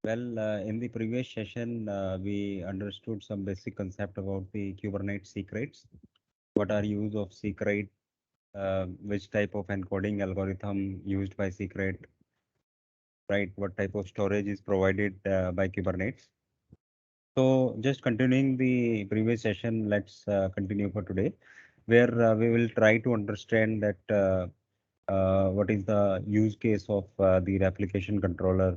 In the previous session, we understood some basic concept about the Kubernetes secrets. What are use of secret? Which type of encoding algorithm used by secret? Right? What type of storage is provided by Kubernetes? So, just continuing the previous session, let's continue for today, where we will try to understand that what is the use case of the replication controller.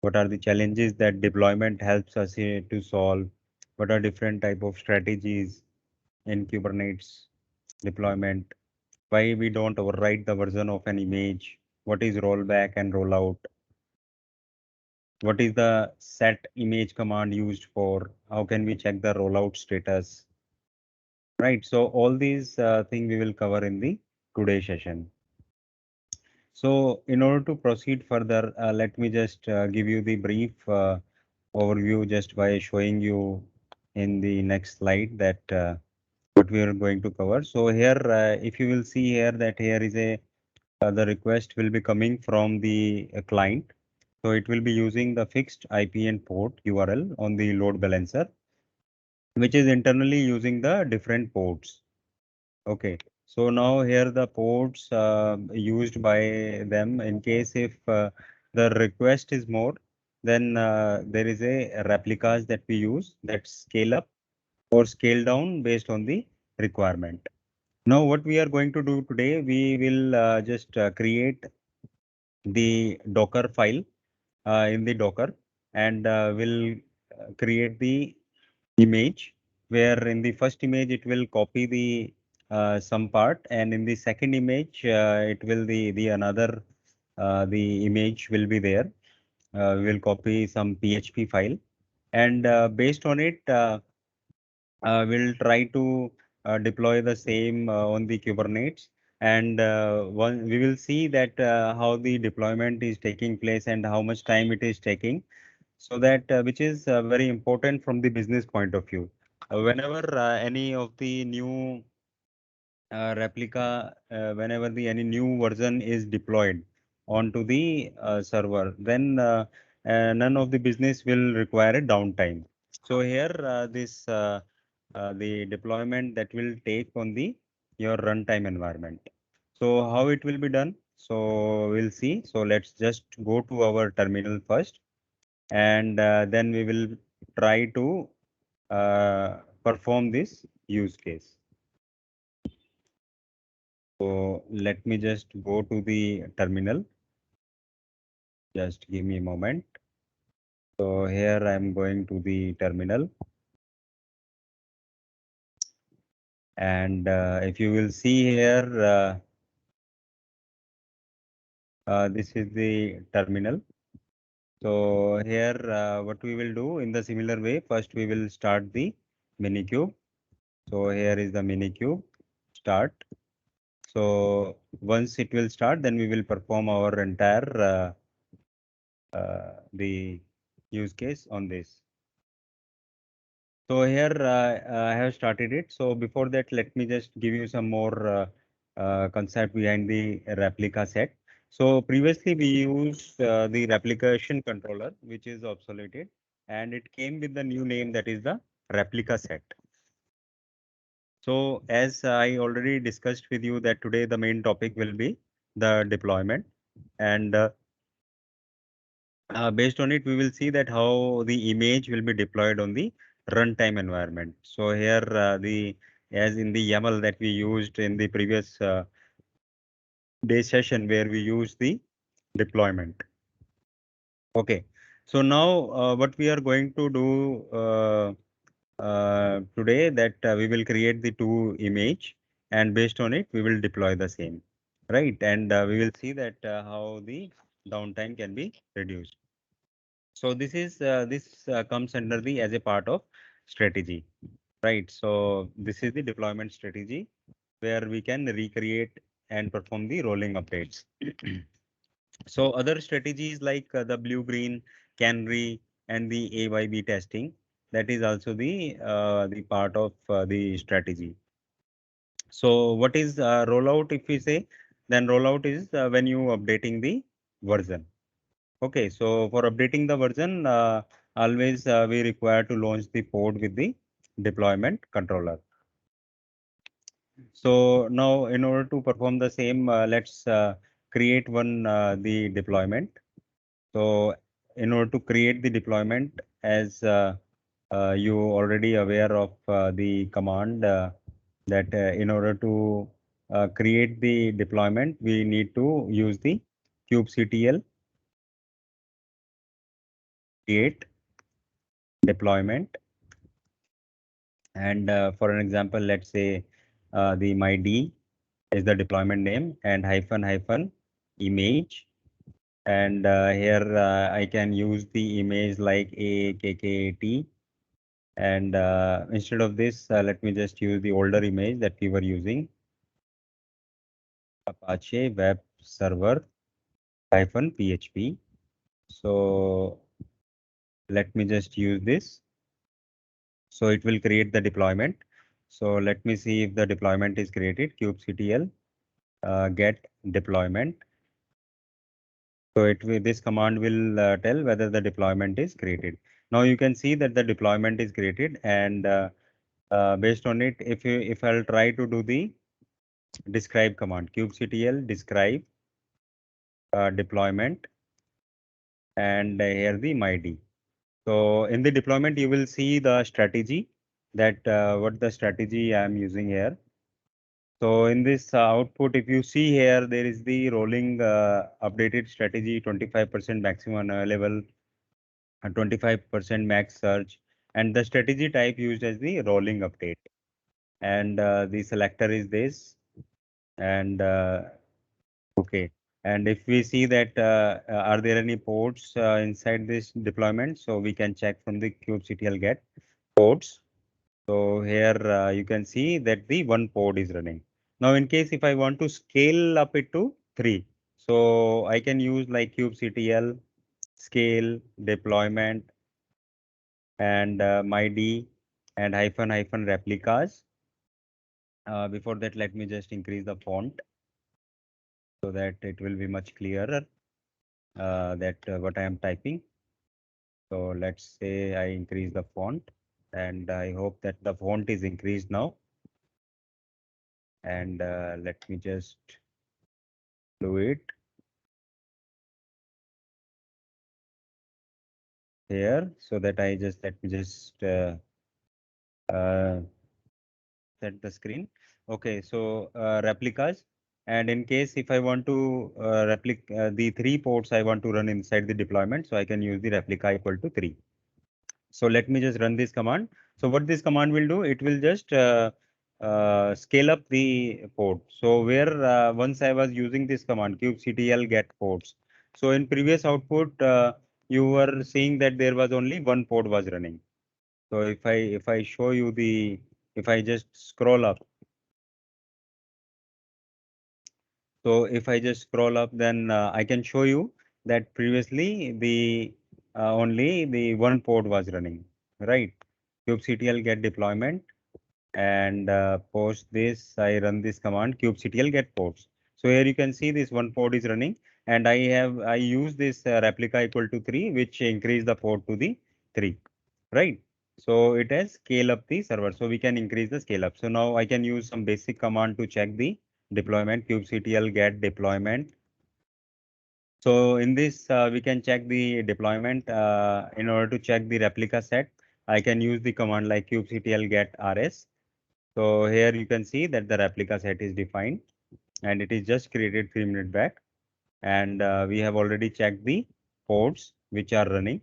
What are the challenges that deployment helps us to solve? What are different type of strategies in Kubernetes deployment? Why we don't overwrite the version of an image? What is rollback and rollout? What is the set image command used for? How can we check the rollout status? Right. So all these things we will cover in the today session. So in order to proceed further, let me just give you the brief overview just by showing you in the next slide that what we are going to cover. So here, if you will see here that here is a the request will be coming from the client. So it will be using the fixed IP and port URL on the load balancer, which is internally using the different ports. Okay. So now here the ports used by them in case if the request is more, then there is a replicas that we use that scale up or scale down based on the requirement. Now what we are going to do today, we will just create the Docker file in the Docker and will create the image where in the first image it will copy the some part and in the second image it will the another the image will be there. We will copy some PHP file and based on it we'll try to deploy the same on the Kubernetes. And one, we will see that how the deployment is taking place and how much time it is taking. So that which is very important from the business point of view. Whenever any of the new replica, whenever the any new version is deployed onto the server, then none of the business will require a downtime. So here the deployment that will take on the your runtime environment. So how it will be done? So we'll see. So let's just go to our terminal first, and then we will try to perform this use case. So let me just go to the terminal. Just give me a moment. So here I'm going to the terminal, and if you will see here, this is the terminal. So here what we will do in the similar way, first we will start the Minikube. So here is the Minikube start. So once it will start, then we will perform our entire the use case on this. So here I have started it. So before that, let me just give you some more concept behind the replica set. So previously we used the replication controller, which is obsoleted, and it came with the new name that is the replica set. So as I already discussed with you that today the main topic will be the deployment, and based on it, we will see that how the image will be deployed on the runtime environment. So here the as in the YAML that we used in the previous day session where we use the deployment. Okay. So now what we are going to do today that we will create the two image and based on it we will deploy the same, right? And we will see that how the downtime can be reduced. So this comes under the as a part of strategy, right? So this is the deployment strategy where we can recreate and perform the rolling updates. So other strategies like the blue green canary and the AYB testing, that is also the part of the strategy. So what is rollout? If we say, then rollout is when you updating the version. Okay, so for updating the version, always we require to launch the pod with the deployment controller. So now in order to perform the same, let's create one the deployment. So in order to create the deployment, as you already aware of the command that in order to create the deployment, we need to use the kubectl create deployment. And for an example, let's say the myd is the deployment name and hyphen hyphen image. And here I can use the image like AKKAT. And instead of this, let me just use the older image that we were using, Apache Web Server hyphen PHP. So let me just use this. So it will create the deployment. So let me see if the deployment is created. kubectl get deployment. So this command will tell whether the deployment is created. Now you can see that the deployment is created, and based on it, if I'll try to do the describe command, kubectl describe deployment, and here the myd. So in the deployment, you will see the strategy that what the strategy I am using here. So in this output, if you see here, there is the rolling updated strategy, 25% maximum available, 25% max search, and the strategy type used as the rolling update. And the selector is this, and okay. And if we see that are there any ports inside this deployment, so we can check from the kubectl get ports. So here you can see that the one pod is running. Now in case if I want to scale up it to 3, so I can use like kubectl scale deployment and myd and hyphen hyphen replicas. Before that, let me just increase the font so that it will be much clearer that what I am typing. So let's say I increase the font, and I hope that the font is increased now. And let me just do it here so that let me just uh, set the screen. Okay, so replicas. And in case if I want to the 3 ports I want to run inside the deployment, so I can use the replica equal to 3. So let me just run this command. So what this command will do, it will just scale up the port. So where once I was using this command kubectl get ports. So in previous output, you were seeing that there was only one port was running. So if I show you the, if I just scroll up, so if I just scroll up, then I can show you that previously the only the one port was running, right? kubectl get deployment, and post this, I run this command kubectl get ports. So here you can see this one port is running, and I use this replica equal to 3, which increase the port to the 3, right? So it has scale up the server, so we can increase the scale up. So now I can use some basic command to check the deployment, kubectl get deployment. So in this, we can check the deployment. In order to check the replica set, I can use the command like kubectl get rs. So here you can see that the replica set is defined, and it is just created 3 minutes back. And we have already checked the ports which are running.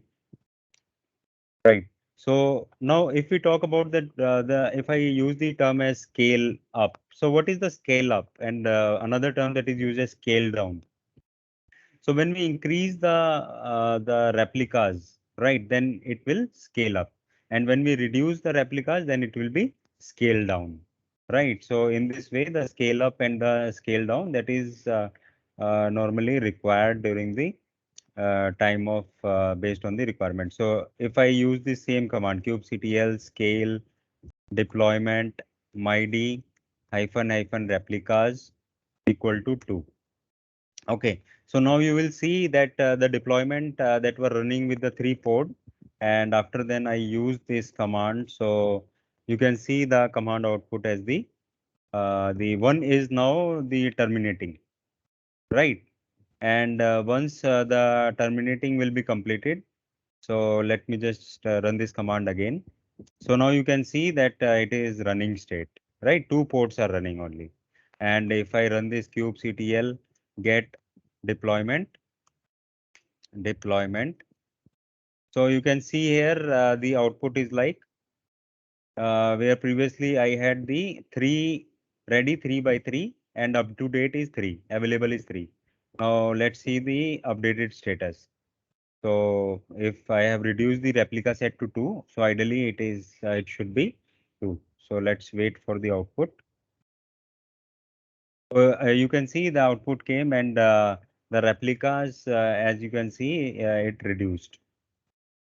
Right. So now if we talk about the if I use the term as scale up, so what is the scale up? And another term that is used as scale down. So when we increase the replicas, right, then it will scale up. And when we reduce the replicas, then it will be scale down. Right. So in this way, the scale up and the scale down, that is normally required during the time of based on the requirement. So if I use the same command kubectl scale deployment myd hyphen hyphen replicas equal to 2. Okay. So now you will see that the deployment that were running with the 3 port, and after then I use this command. So you can see the command output as the one is now the terminating, right? And once the terminating will be completed, so let me just run this command again. So now you can see that it is running state, right? 2 ports are running only. And if I run this kubectl get deployment, so you can see here the output is like where previously I had the 3 and up to date is 3, available is 3. Now let's see the updated status. So if I have reduced the replica set to 2, so ideally it should be 2. So let's wait for the output. You can see the output came, and the replicas, as you can see, it reduced.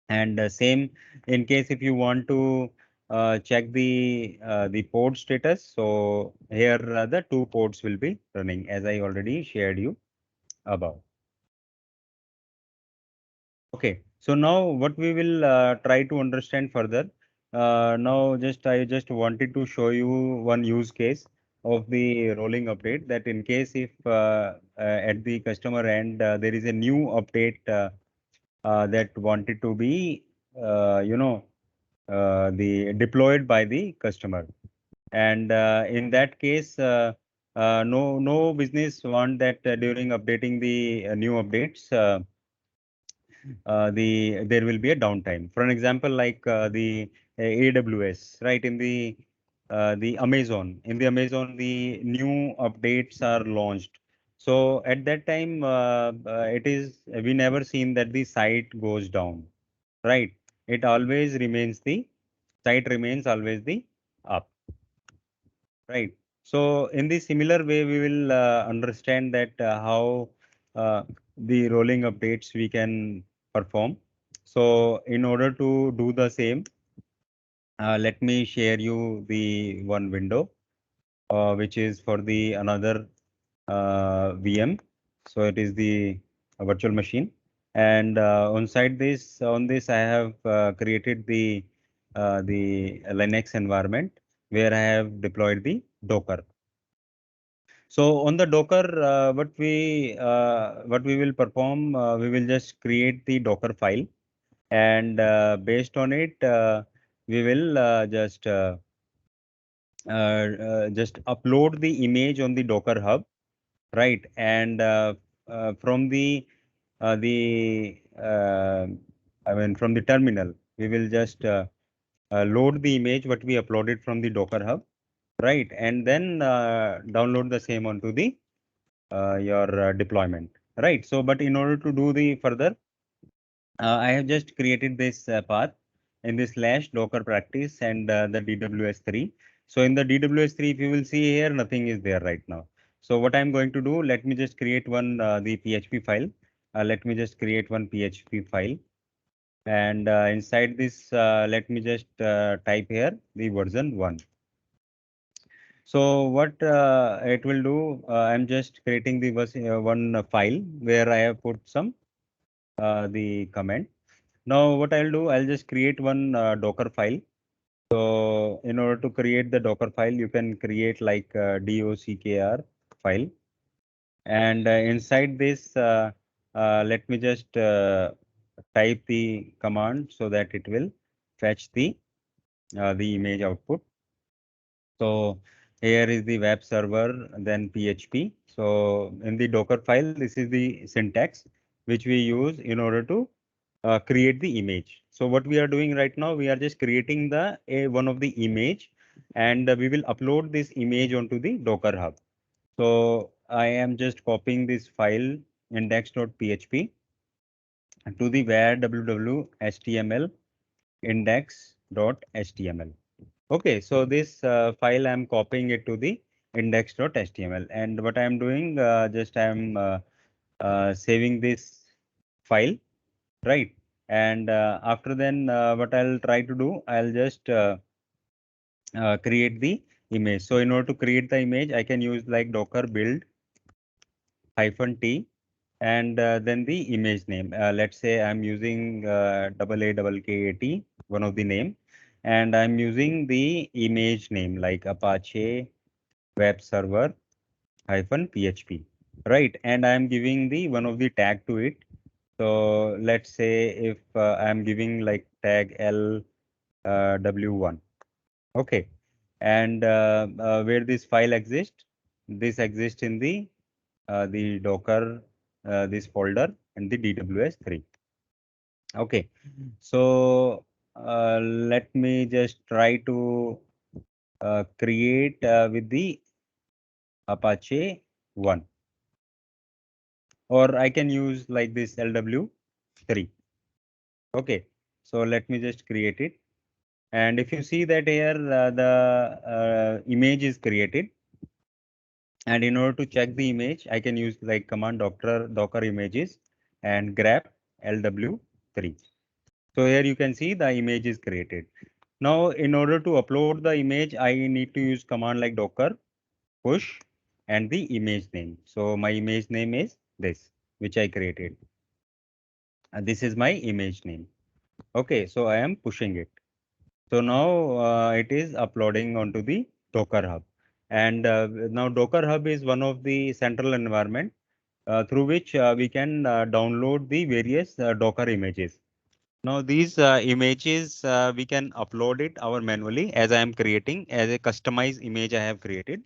And same in case if you want to check the port status. So here the 2 ports will be running as I already shared you above. Okay, so now what we will try to understand further. Now I just wanted to show you one use case of the rolling update, that in case if at the customer end there is a new update that wanted to be the deployed by the customer. And in that case, no business want that during updating the new updates, there will be a downtime. For an example, like the AWS, right? In the Amazon, the new updates are launched. So at that time, we never seen that the site goes down, right? It always remains the site remains always the up, right? So in the similar way, we will understand that how the rolling updates we can perform. So in order to do the same, let me share you the one window, which is for the another VM. So it is the virtual machine, and on this I have created the Linux environment where I have deployed the Docker. So on the Docker, what we will perform, we will just create the Docker file, and based on it, we will just upload the image on the Docker Hub, right? And from the I mean from the terminal, we will just load the image what we uploaded from the Docker Hub, right? And then download the same onto the your deployment, right? So, but in order to do the further, I have just created this path in this slash docker practice and the DWS3. So in the DWS3, if you will see here, nothing is there right now. So what I'm going to do, let me just create one the PHP file. Let me just create one PHP file, and inside this, let me just type here the version 1. So what it will do, I'm just creating the one file where I have put some the comment. Now what I'll do, I'll just create one Docker file. So in order to create the Docker file, you can create like docker file, and inside this, let me just type the command so that it will fetch the image output. So here is the web server, then PHP. So in the Docker file, this is the syntax which we use in order to create the image. So what we are doing right now, we are just creating one of the image, and we will upload this image onto the Docker Hub. So I am just copying this file index.php to the where www.html index.html. Okay, so this file I'm copying it to the index.html, and what I'm doing, just I'm saving this file, right? And after then, what I'll try to do, I'll just create the image. So in order to create the image, I can use like docker build -t, and then the image name. Let's say I'm using AAKKAT, one of the name, and I'm using the image name like Apache Web Server -PHP, right? And I'm giving the one of the tag to it. So let's say if I'm giving like tag LW1, okay, and where this file exists, this exists in the Docker this folder and the DWS3. Okay, so let me just try to create with the Apache 1, or I can use like this LW3. Okay, so let me just create it. And if you see that here, the image is created. And in order to check the image, I can use like command docker images and grep LW3. So here you can see the image is created. Now, in order to upload the image, I need to use command like docker push and the image name. So my image name is this, which I created. And this is my image name. Okay, so I am pushing it. So now it is uploading onto the Docker Hub. And now Docker Hub is one of the central environment through which we can download the various Docker images. Now these images, we can upload it our manually as I am creating as a customized image I have created.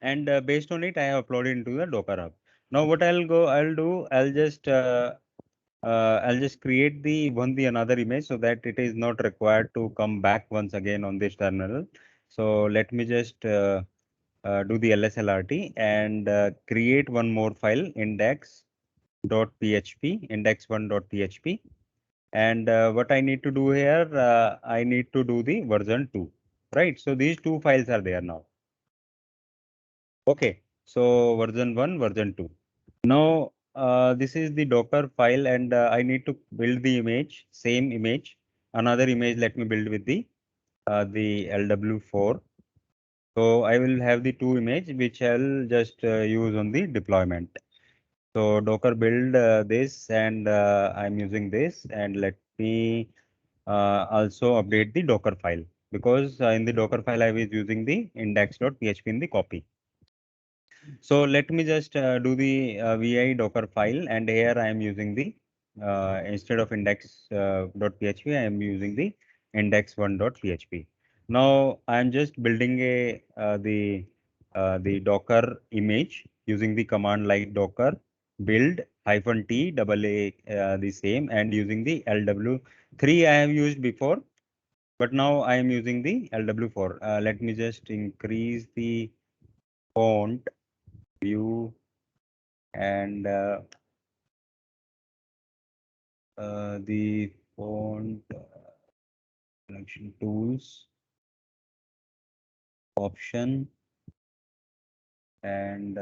And based on it, I have uploaded into the Docker Hub. Now what I'll do, I'll just create the another image so that it is not required to come back once again on this terminal. So let me just do the lslrt and create one more file index1.php. And what I need to do here, I need to do the version 2, right? So these two files are there now. Okay, so version 1, version 2. Now, this is the Docker file, and I need to build the image, same image, another image. Let me build with the LW4. So I will have the two image which I'll just use on the deployment. So Docker build this, and I'm using this, and let me also update the Docker file because in the Docker file I was using the index.php in the copy. So let me just do the vi docker file, and here I am using the instead of index.php, I am using the index1.php. Now I am just building the Docker image using the command like docker build -t double a the same, and using the LW3 I have used before, but now I am using the LW4. Let me just increase the font view and the font selection tools option and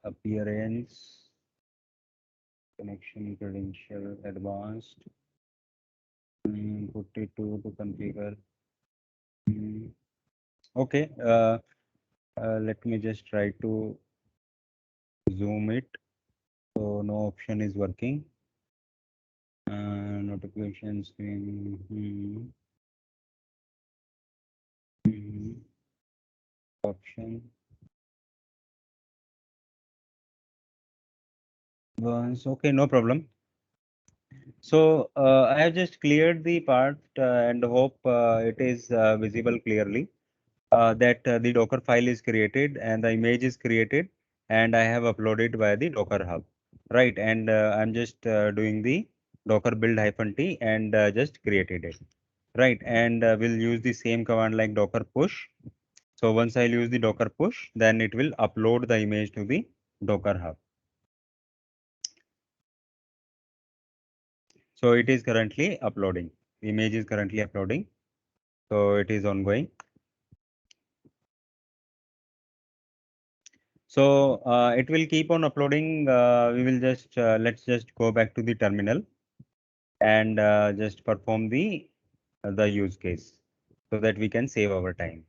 appearance connection credential advanced, 42 to configure. Okay, let me just try to zoom it. So no option is working. Notification screen. Option. Once, okay, no problem. So I have just cleared the part and hope it is visible clearly that the Docker file is created and the image is created, and I have uploaded via the Docker Hub, right? And I'm just doing the Docker build -t and just created it, right? And we'll use the same command like docker push. So once I use the docker push, then it will upload the image to the Docker Hub. So it is currently uploading. The image is currently uploading. So it is ongoing. So it will keep on uploading. We will just let's just go back to the terminal and just perform the use case so that we can save our time.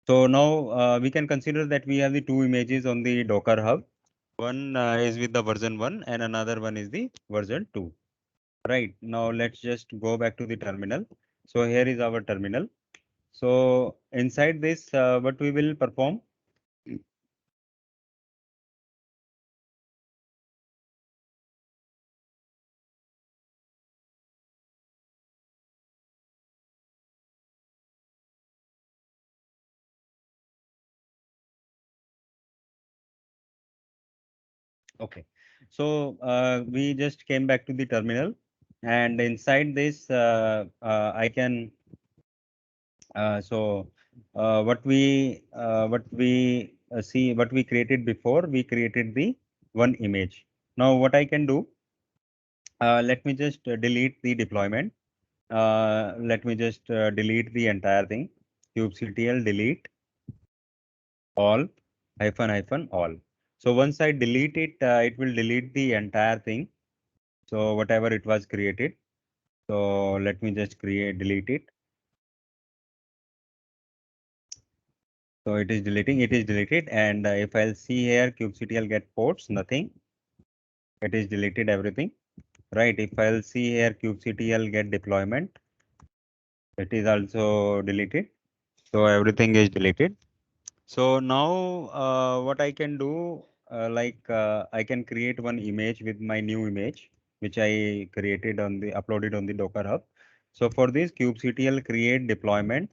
So now we can consider that we have the two images on the Docker Hub. One is with the version 1 and another one is the version 2. Right, now let's just go back to the terminal. So here is our terminal. So inside this, what we will perform? Okay, so we just came back to the terminal, and inside this, I can what we created before, we created the one image. Now what I can do, let me just delete the deployment. Let me just delete the entire thing. Kubectl delete all hyphen all. So once I delete it, it will delete the entire thing. So whatever it was created. So let me just delete it. So it is deleted. And if I'll see here, kubectl get ports, nothing. It is deleted everything. Right. If I'll see here, kubectl get deployment, it is also deleted. So everything is deleted. So now what I can do, I can create one image with my new image, which I created uploaded on the Docker Hub. So for this kubectl create deployment,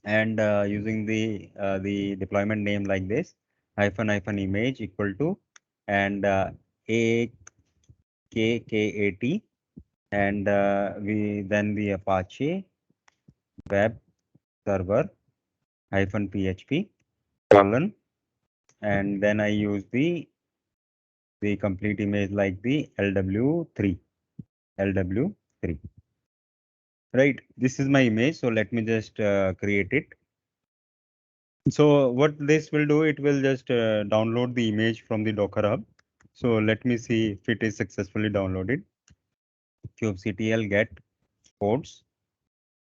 and using the deployment name like this, hyphen image equal to, and AKKAT, and we then the Apache web server hyphen PHP colon, and then I use the complete image like the LW3. LW3. Right. This is my image. So let me just create it. So what this will do, it will just download the image from the Docker Hub. So let me see if it is successfully downloaded. kubectl get ports.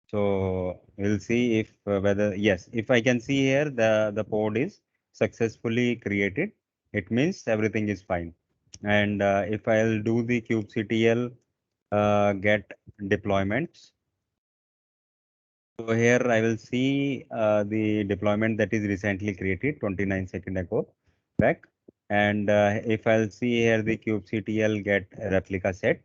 So we'll see if whether, yes, if I can see here the port is successfully created, it means everything is fine. And if I'll do the kubectl get deployments, so here I will see the deployment that is recently created 29 seconds ago back. And if I'll see here the kubectl get replica set.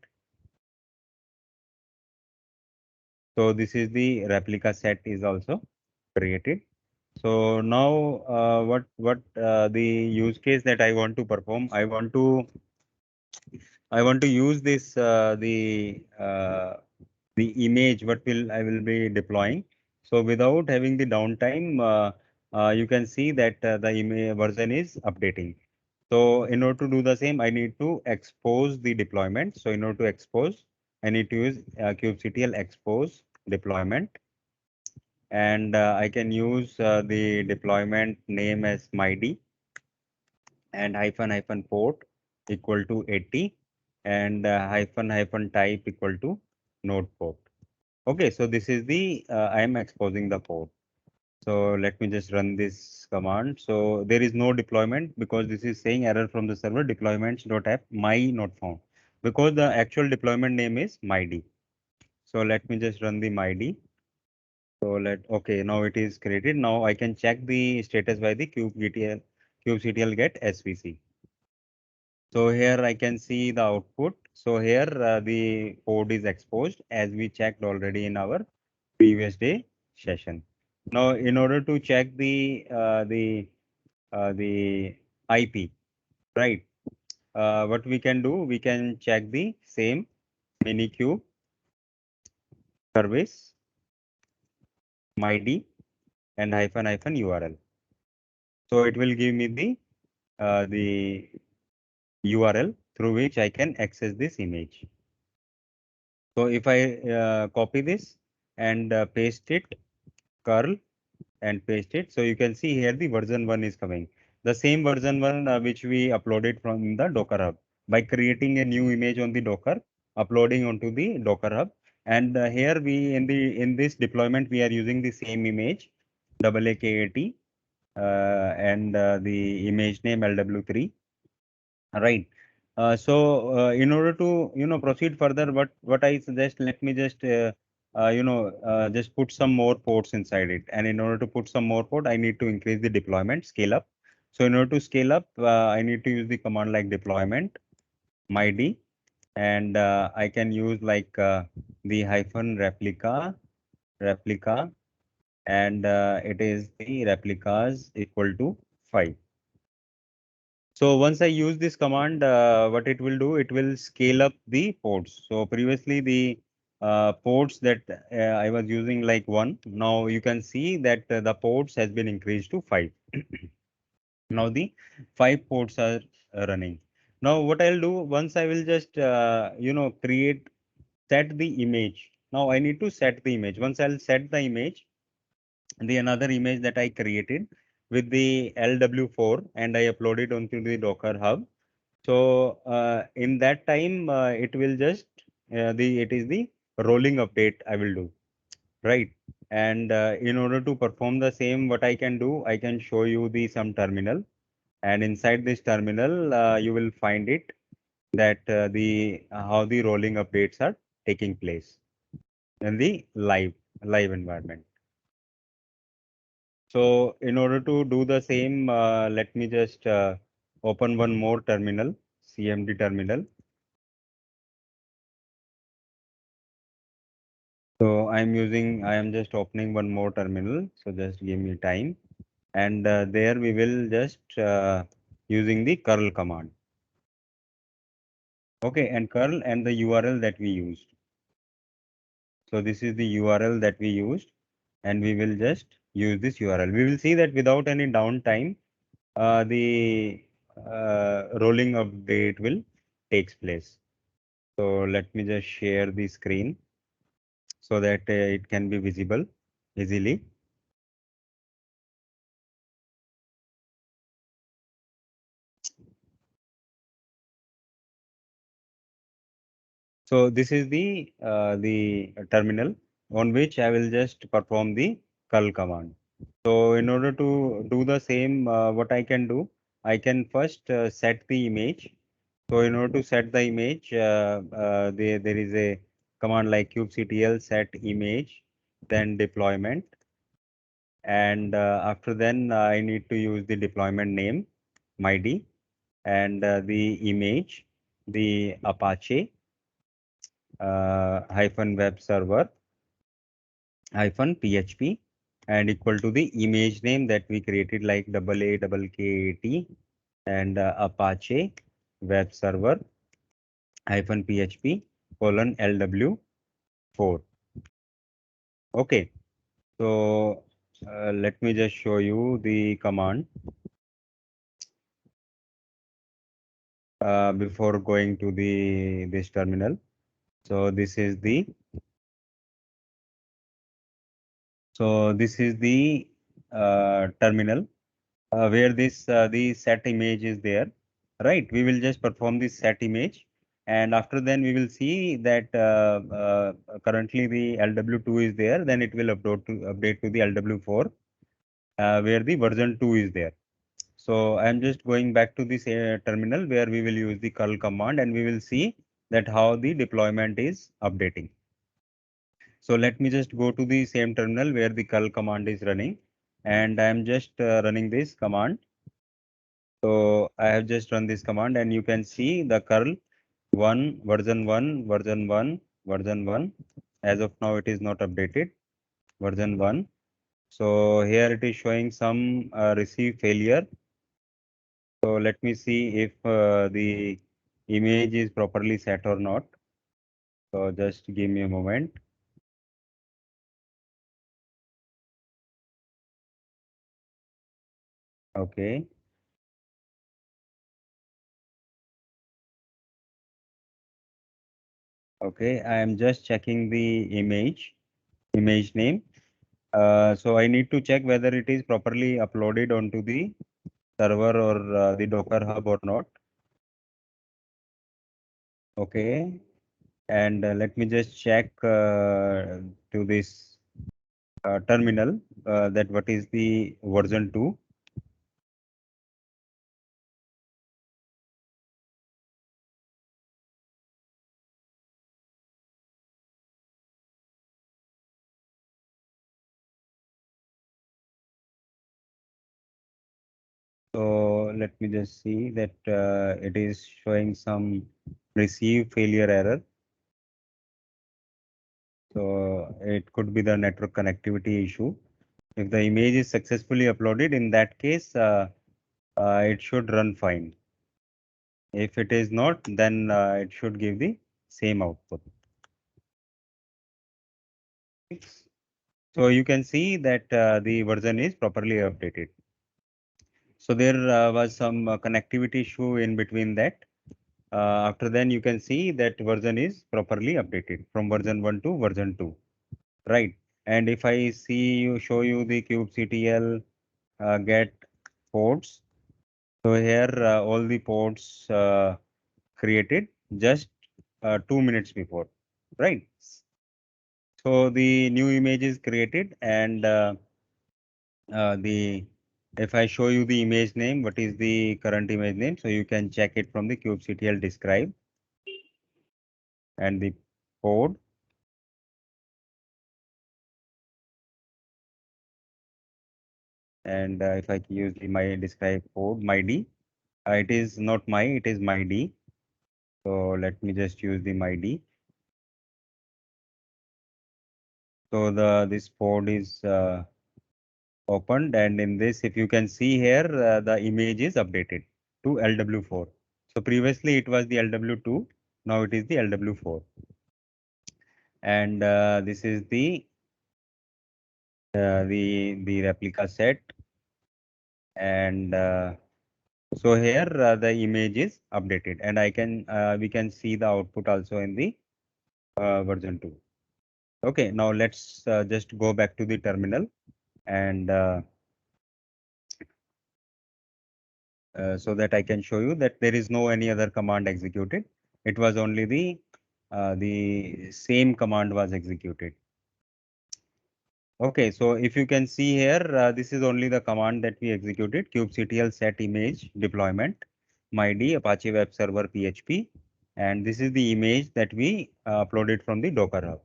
So this is the replica set is also created. So now what the use case that I want to perform, I want to use this the image what will I will be deploying. So without having the downtime, you can see that the image version is updating. So in order to do the same, I need to expose the deployment. So in order to expose, I need to use kubectl expose deployment, and I can use the deployment name as MyD, and hyphen port equal to 80, and hyphen type equal to node port. Okay, so this is the I am exposing the port. So let me just run this command. So there is no deployment because this is saying error from the server, deployments.app my not found, because the actual deployment name is MyD. So let me just run the MyD. So okay, now it is created. Now I can check the status by the kubectl get svc. So here I can see the output. So here the code is exposed as we checked already in our previous day session. Now in order to check the IP, right? What we can do, we can check the same minikube service MyD and hyphen URL. So it will give me the URL through which I can access this image. So if I copy this and paste it, curl and paste it, so you can see here the version 1 is coming. The same version 1 which we uploaded from the Docker Hub by creating a new image on the Docker, uploading onto the Docker Hub. And here we in this deployment we are using the same image AAKAT and the image name LW3. Right. In order to proceed further, what I suggest, let me just just put some more ports inside it. And in order to put some more port, I need to increase the deployment, scale up. So in order to scale up, I need to use the command like deployment myd, and I can use like the hyphen replica, and it is the replicas equal to 5. So once I use this command, what it will do, it will scale up the ports. So previously the ports that I was using like 1, now you can see that the ports has been increased to 5. Now the 5 ports are running. Now what I'll do, once I will just set the image. Now I need to set the image. Once I'll set the image, the another image that I created with the LW4, and I uploaded onto the Docker Hub. So in that time, it will just it is the rolling update I will do, right? And in order to perform the same, what I can do, I can show you the some terminal, and inside this terminal, you will find it that the how the rolling updates are taking place in the live environment. So in order to do the same, let me just open one more terminal, CMD terminal. So I am just opening one more terminal. So just give me time. And there we will just using the curl command. Okay, and curl and the URL that we used. So this is the URL that we used, and we will just use this URL. We will see that without any downtime, the rolling update will takes place. So let me just share the screen so that it can be visible easily. So this is the terminal on which I will just perform the curl command. So in order to do the same, what I can do, I can first set the image. So in order to set the image, there is a command like kubectl set image, then deployment, and after then I need to use the deployment name, myd, and the image, the Apache hyphen web server hyphen PHP, and equal to the image name that we created like AAKKAT, and Apache web server hyphen PHP colon LW4. Okay, so let me just show you the command before going to the this terminal. So this is the terminal where this the set image is there, right? We will just perform this set image, and after then we will see that currently the LW2 is there. Then it will update to the LW4 where the version 2 is there. So I am just going back to this terminal where we will use the curl command, and we will see that how the deployment is updating. So let me just go to the same terminal where the curl command is running, and I am just running this command. So I have just run this command, and you can see the curl 1, version 1, version 1, version 1. As of now, it is not updated, version 1. So here it is showing some receive failure. So let me see if the image is properly set or not. So just give me a moment. Okay. Okay. I am just checking the image name. So I need to check whether it is properly uploaded onto the server or the Docker Hub or not. Okay. And let me just check to this terminal that what is the version 2. let me just see that it is showing some receive failure error. So it could be the network connectivity issue. If the image is successfully uploaded, in that case, it should run fine. If it is not, then it should give the same output. So you can see that the version is properly updated. So there was some connectivity issue in between that. After then, you can see that version is properly updated from version 1 to version 2, right? And if I show you the kubectl get ports, so here all the ports created just 2 minutes before, right? So the new image is created, and the if I show you the image name, what is the current image name? So you can check it from the kubectl describe and the code. And if I use the my describe code, MyD, it is not my, it is MyD. So let me just use the MyD. So this code is opened, and in this, if you can see here, the image is updated to LW4. So previously it was the LW2, now it is the LW4. And this is the replica set, and so here the image is updated, and we can see the output also in the version 2. Okay, now let's just go back to the terminal, and so that I can show you that there is no any other command executed. It was only the same command was executed. Okay, so if you can see here, this is only the command that we executed: kubectl set image deployment, MyD Apache Web Server PHP, and this is the image that we uploaded from the Docker Hub.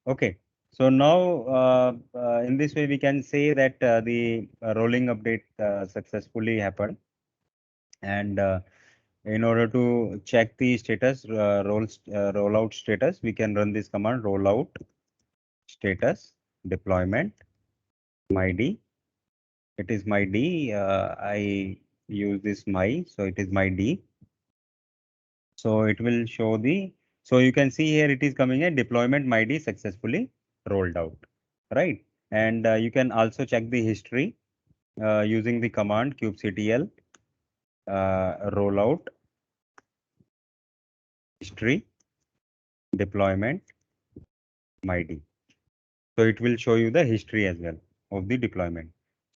Okay, so now in this way we can say that the rolling update successfully happened, and in order to check the status, rollout status, we can run this command: rollout status deployment MyD. It is MyD. I use this so it is MyD. So it will show so you can see here it is coming a deployment MyD successfully rolled out, right? And you can also check the history using the command kubectl rollout history deployment MyD. So it will show you the history as well of the deployment.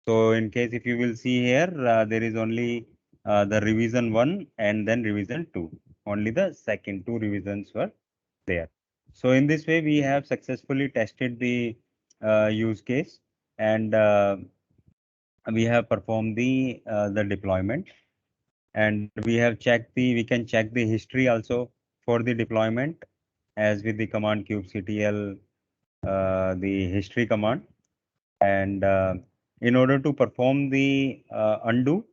So in case if you will see here, there is only the revision 1 and then revision 2. Only the second 2 revisions were there. So in this way, we have successfully tested the use case, and we have performed the deployment, and we can check the history also for the deployment as with the command kubectl the history command. And in order to perform the undo,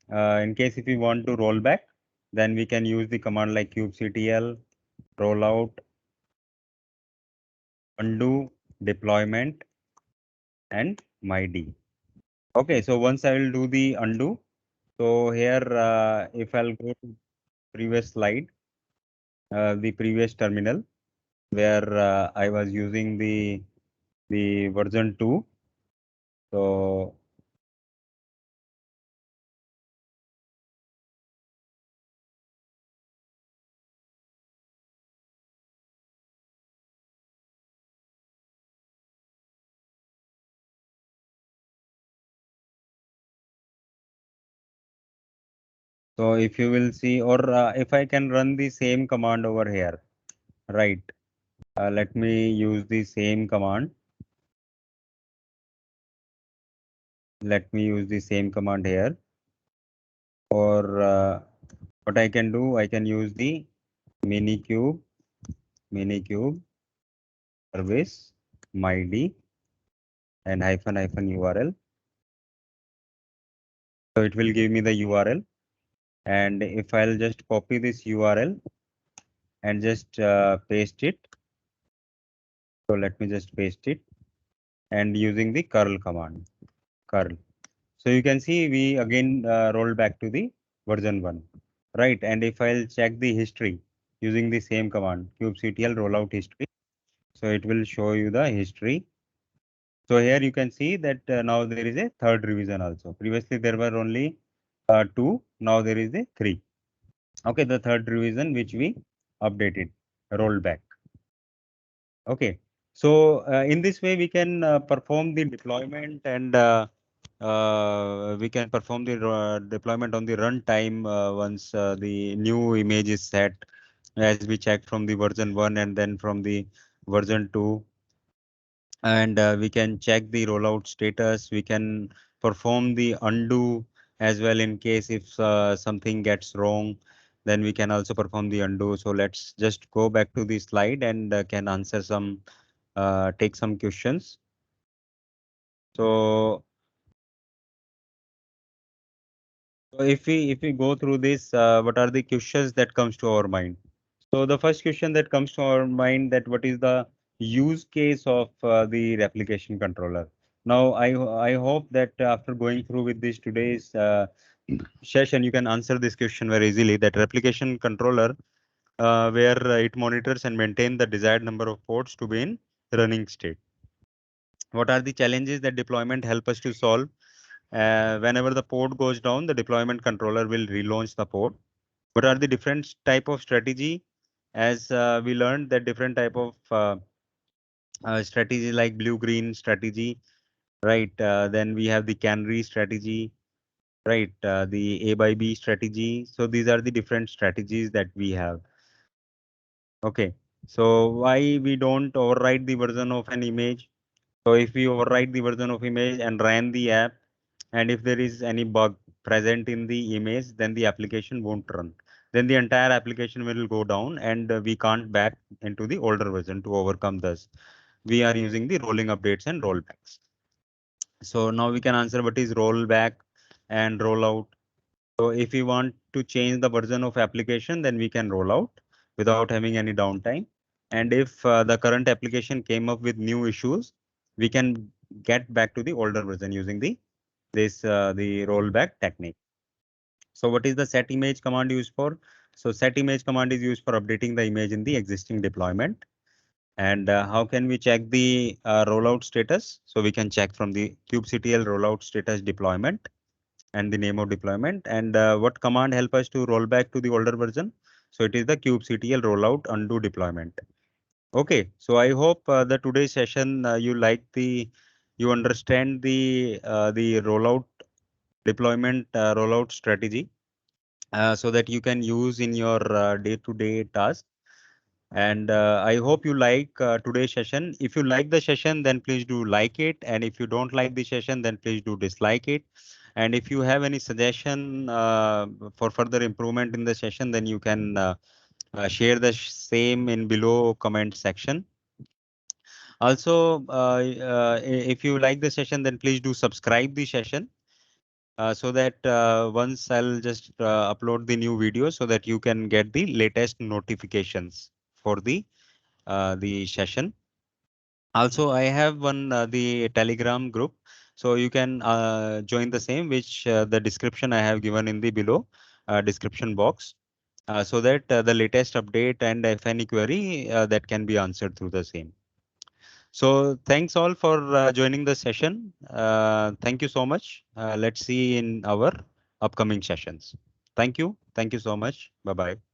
in case if we want to roll back, then we can use the command like kubectl rollout undo deployment and MyD. Okay, so once I will do the undo, so here if I'll go to previous slide, the previous terminal where I was using the version 2. So so if you will see, or if I can run the same command over here, right? Let me use the same command. Let me use the same command here. Or what I can do, I can use the minikube service MyD and hyphen URL. So it will give me the URL. And if I'll just copy this URL and just paste it. So let me just paste it and using the curl command, curl. So you can see we again roll back to the version 1, right? And if I'll check the history using the same command, kubectl rollout history, so it will show you the history. So here you can see that now there is a third revision also. Previously there were only 2, now there is a 3. Okay, the third revision which we updated, rolled back. Okay, so in this way we can perform the deployment and we can perform the deployment on the runtime once the new image is set, as we checked from the version 1 and then from the version 2. And we can check the rollout status. We can perform the undo as well in case if something gets wrong, then we can also perform the undo. So let's just go back to the slide and can answer some, take some questions. So if we go through this, what are the questions that comes to our mind? So the first question that comes to our mind, that what is the use case of the replication controller? Now I hope that after going through with this today's session, you can answer this question very easily. That replication controller, where it monitors and maintain the desired number of ports to be in running state. What are the challenges that deployment help us to solve? Whenever the port goes down, the deployment controller will relaunch the port. What are the different type of strategy? As we learned that different type of strategy like blue-green strategy, right? Then we have the canary strategy, right? The A by B strategy. So these are the different strategies that we have. Okay. So why we don't overwrite the version of an image? So if we overwrite the version of image and run the app, and if there is any bug present in the image, then the application won't run. Then the entire application will go down and we can't back into the older version to overcome this. We are using the rolling updates and rollbacks. So now we can answer what is rollback and rollout. So if we want to change the version of application, then we can roll out without having any downtime. And if the current application came up with new issues, we can get back to the older version using the rollback technique. So what is the set image command used for? So set image command is used for updating the image in the existing deployment. And how can we check the rollout status? So we can check from the kubectl rollout status deployment and the name of deployment. And what command help us to roll back to the older version? So it is the kubectl rollout undo deployment. Okay, so I hope the today's session you understand the rollout deployment rollout strategy, so that you can use in your day-to-day task. And I hope you like today's session. If you like the session, then please do like it. And if you don't like the session, then please do dislike it. And if you have any suggestion for further improvement in the session, then you can share the same in below comment section. Also, if you like the session, then please do subscribe the session, so that once I'll just upload the new video so that you can get the latest notifications for the session. Also, I have one the Telegram group, so you can join the same, which the description I have given in the below description box, so that the latest update and if any query that can be answered through the same. So thanks all for joining the session. Thank you so much. Let's see in our upcoming sessions. Thank you. Thank you so much. Bye bye.